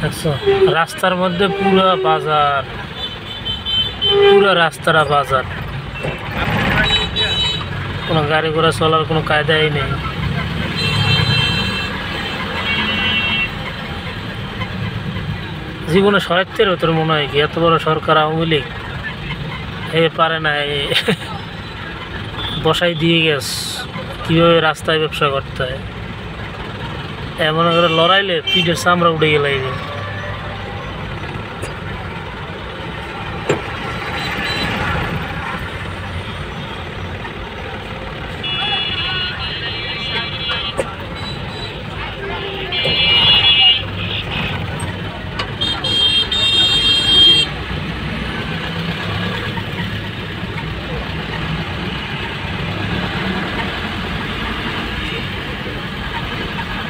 দেখছো রাস্তার মধ্যে পুরো বাজার, পুরো রাস্তাটা বাজার, কোনো গাড়ি ঘোড়া চলার কোনো কায়দাই নেই। জীবনে সাহিত্যের ভেতরে মনে হয় কি এত বড় সরকার আওয়ামী লীগ পারে না বসাই দিয়ে গেছ কীভাবে রাস্তায় ব্যবসা করতে হয়। এমন করে লড়াইলে পিঠের চামড়া উঠে গেলে